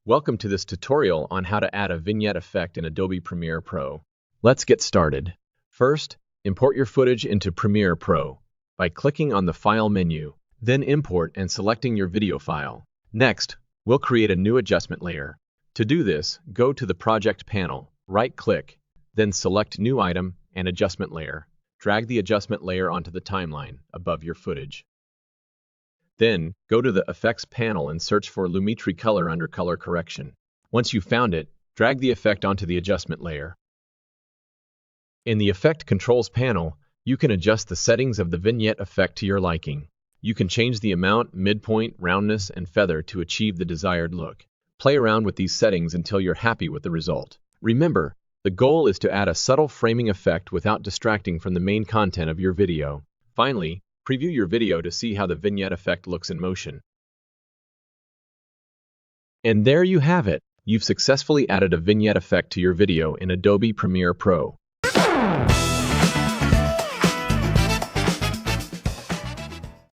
Welcome to this tutorial on how to add a vignette effect in Adobe Premiere Pro. Let's get started. First, import your footage into Premiere Pro by clicking on the File menu, then Import and selecting your video file. Next, we'll create a new adjustment layer. To do this, go to the Project panel, right-click, then select New Item and Adjustment Layer. Drag the adjustment layer onto the timeline above your footage. Then, go to the Effects panel and search for Lumetri Color under Color Correction. Once you've found it, drag the effect onto the adjustment layer. In the Effect Controls panel, you can adjust the settings of the vignette effect to your liking. You can change the amount, midpoint, roundness, and feather to achieve the desired look. Play around with these settings until you're happy with the result. Remember, the goal is to add a subtle framing effect without distracting from the main content of your video. Finally, preview your video to see how the vignette effect looks in motion. And there you have it! You've successfully added a vignette effect to your video in Adobe Premiere Pro.